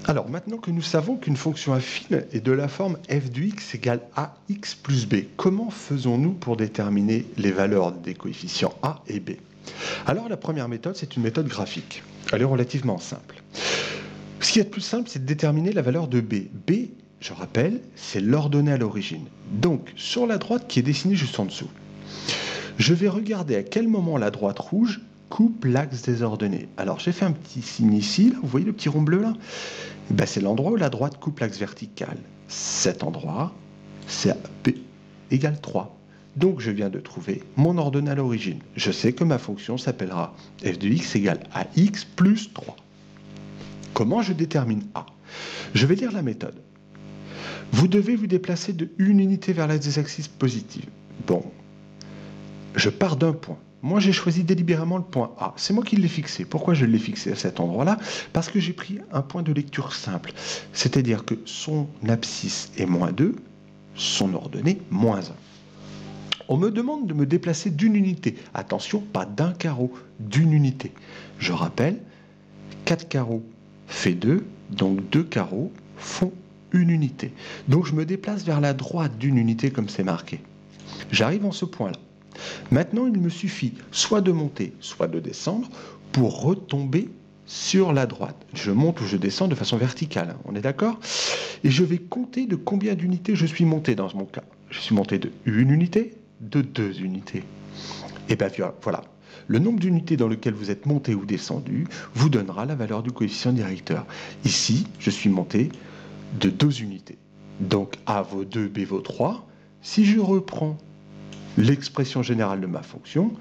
Alors, maintenant que nous savons qu'une fonction affine est de la forme f de x égale ax plus b, comment faisons-nous pour déterminer les valeurs des coefficients a et b? Alors, la première méthode, c'est une méthode graphique. Elle est relativement simple. Ce qui est le plus simple, c'est de déterminer la valeur de b. b, je rappelle, c'est l'ordonnée à l'origine. Donc, sur la droite qui est dessinée juste en dessous, je vais regarder à quel moment la droite rouge coupe l'axe des ordonnées. Alors, j'ai fait un petit signe ici, là, vous voyez le petit rond bleu là? Ben, c'est l'endroit où la droite coupe l'axe vertical. Cet endroit, c'est b égale 3. Donc, je viens de trouver mon ordonnée à l'origine. Je sais que ma fonction s'appellera f de x égale ax plus 3. Comment je détermine a? Je vais lire la méthode. Vous devez vous déplacer de une unité vers l'axe des axes positive. Bon, je pars d'un point. Moi, j'ai choisi délibérément le point A. C'est moi qui l'ai fixé. Pourquoi je l'ai fixé à cet endroit-là? Parce que j'ai pris un point de lecture simple. C'est-à-dire que son abscisse est moins 2, son ordonnée moins 1. On me demande de me déplacer d'une unité. Attention, pas d'un carreau, d'une unité. Je rappelle, 4 carreaux fait 2, donc 2 carreaux font une unité. Donc je me déplace vers la droite d'une unité comme c'est marqué. J'arrive en ce point-là. Maintenant, il me suffit soit de monter, soit de descendre pour retomber sur la droite. Je monte ou je descends de façon verticale, on est d'accord? Et je vais compter de combien d'unités je suis monté dans mon cas. Je suis monté de 1 unité, de 2 unités. Et bien voilà, le nombre d'unités dans lequel vous êtes monté ou descendu vous donnera la valeur du coefficient directeur. Ici, je suis monté de 2 unités. Donc A vaut 2, B vaut 3. Si je reprends l'expression générale de ma fonction,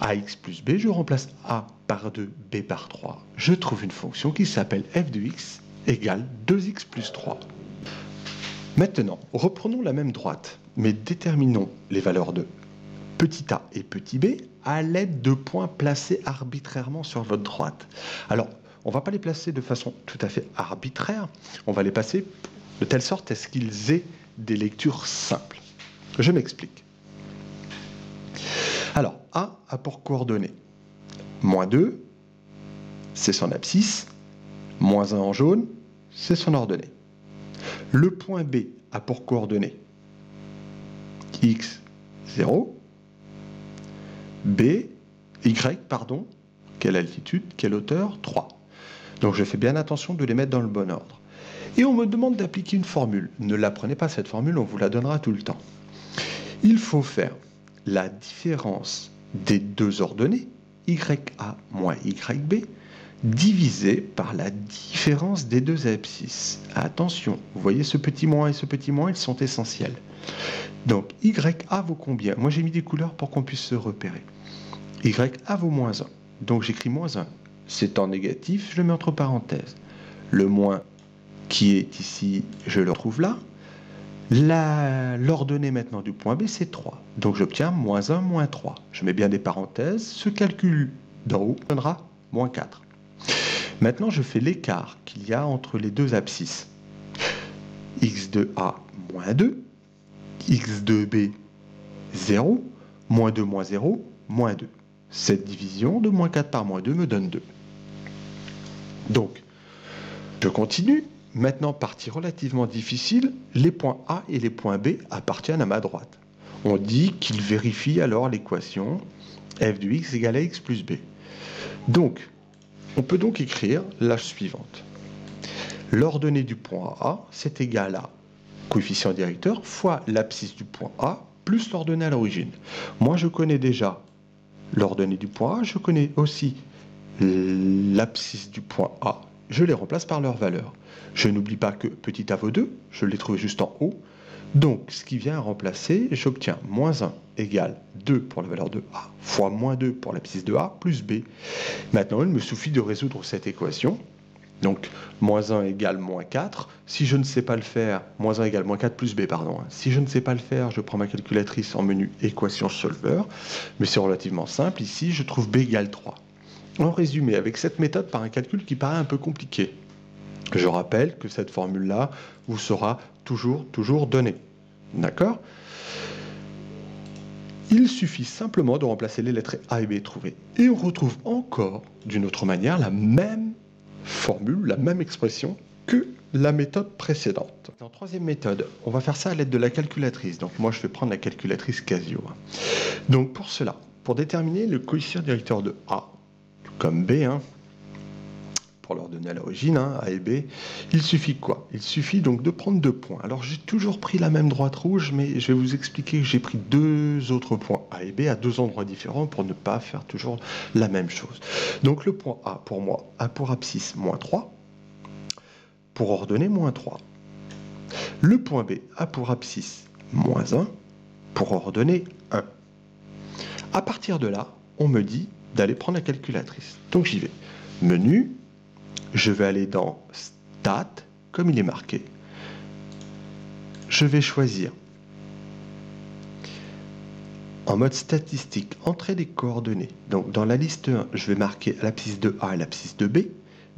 ax plus b, je remplace a par 2, b par 3. Je trouve une fonction qui s'appelle f de x égale 2x plus 3. Maintenant, reprenons la même droite, mais déterminons les valeurs de petit a et petit b à l'aide de points placés arbitrairement sur votre droite. Alors, on ne va pas les placer de façon tout à fait arbitraire, on va les passer de telle sorte à ce qu'ils aient des lectures simples. Je m'explique. Alors, A a pour coordonnées moins 2, c'est son abscisse, moins 1 en jaune, c'est son ordonnée. Le point B a pour coordonnées x, 0, quelle altitude, quelle hauteur, 3. Donc je fais bien attention de les mettre dans le bon ordre. Et on me demande d'appliquer une formule. Ne l'apprenez pas cette formule, on vous la donnera tout le temps. Il faut faire la différence des deux ordonnées, YA moins YB, divisé par la différence des deux abscisses. Attention, vous voyez ce petit moins et ce petit moins, ils sont essentiels. Donc, YA vaut combien? Moi, j'ai mis des couleurs pour qu'on puisse se repérer. YA vaut moins 1. Donc, j'écris moins 1. C'est en négatif, je le mets entre parenthèses. Le moins qui est ici, je le retrouve là. L'ordonnée maintenant du point B, c'est 3. Donc j'obtiens moins 1, moins 3. Je mets bien des parenthèses. Ce calcul d'en haut donnera moins 4. Maintenant, je fais l'écart qu'il y a entre les deux abscisses. X de A, moins 2. X de B, 0. Moins 2, moins 0, moins 2. Cette division de moins 4 par moins 2 me donne 2. Donc, je continue. Maintenant, partie relativement difficile, les points A et les points B appartiennent à ma droite. On dit qu'il vérifie alors l'équation f de x égale à x plus b. Donc, on peut donc écrire la suivante. L'ordonnée du point A, c'est égal à coefficient directeur fois l'abscisse du point A plus l'ordonnée à l'origine. Moi, je connais déjà l'ordonnée du point A, je connais aussi l'abscisse du point A. Je les remplace par leur valeur. Je n'oublie pas que petit a vaut 2, je l'ai trouvé juste en haut. Donc, ce qui vient à remplacer, j'obtiens moins 1 égale 2 pour la valeur de A, fois moins 2 pour l'abscisse de A, plus B. Maintenant, il me suffit de résoudre cette équation. Donc, moins 1 égale moins 4. Si je ne sais pas le faire, moins 1 égale moins 4 plus B, pardon. Si je ne sais pas le faire, je prends ma calculatrice en menu équation solver. Mais c'est relativement simple. Ici, je trouve B égale 3. En résumé, avec cette méthode, par un calcul qui paraît un peu compliqué, je rappelle que cette formule-là vous sera toujours donnée. D'accord? Il suffit simplement de remplacer les lettres A et B trouvées. Et on retrouve encore, d'une autre manière, la même formule, la même expression que la méthode précédente. Dans la troisième méthode, on va faire ça à l'aide de la calculatrice. Donc moi, je vais prendre la calculatrice Casio. Donc pour cela, pour déterminer le coefficient directeur de A, comme B, pour leur donner à l'origine, A et B, il suffit quoi? Il suffit donc de prendre 2 points. Alors j'ai toujours pris la même droite rouge, mais je vais vous expliquer que j'ai pris 2 autres points A et B à 2 endroits différents pour ne pas faire toujours la même chose. Donc le point A, pour moi, a pour abscisse moins 3, pour ordonnée moins 3. Le point B a pour abscisse moins 1, pour ordonnée 1. À partir de là, on me dit d'aller prendre la calculatrice. Donc j'y vais. Menu, je vais aller dans Stat, comme il est marqué. Je vais choisir en mode statistique, entrée des coordonnées. Donc dans la liste 1, je vais marquer l'abscisse de A et l'abscisse de B.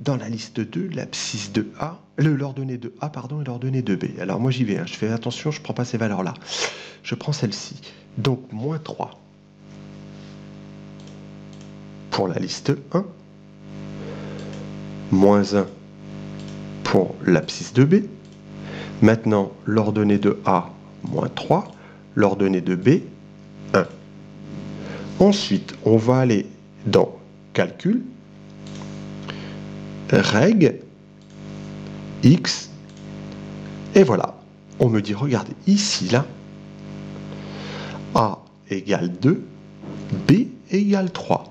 Dans la liste 2, l'abscisse de A, l'ordonnée de A, et l'ordonnée de B. Alors moi j'y vais, je fais attention, je ne prends pas ces valeurs-là. Je prends celle-ci. Donc moins 3 pour la liste 1, moins 1 pour l'abscisse de B. Maintenant, l'ordonnée de A, moins 3, l'ordonnée de B, 1. Ensuite, on va aller dans Calcul, Règle, X, et voilà. On me dit, regardez, ici, là, A égale 2, B égale 3.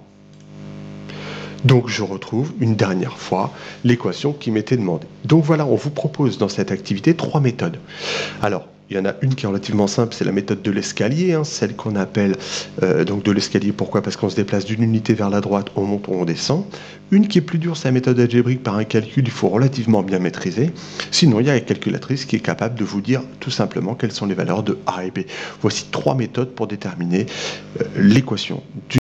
Donc je retrouve une dernière fois l'équation qui m'était demandée. Donc voilà, on vous propose dans cette activité 3 méthodes. Alors, il y en a une qui est relativement simple, c'est la méthode de l'escalier, celle qu'on appelle donc de l'escalier. Pourquoi? Parce qu'on se déplace d'une unité vers la droite, on monte ou on descend. Une qui est plus dure, c'est la méthode algébrique. Par un calcul, il faut relativement bien maîtriser. Sinon, il y a la calculatrice qui est capable de vous dire tout simplement quelles sont les valeurs de A et B. Voici 3 méthodes pour déterminer l'équation du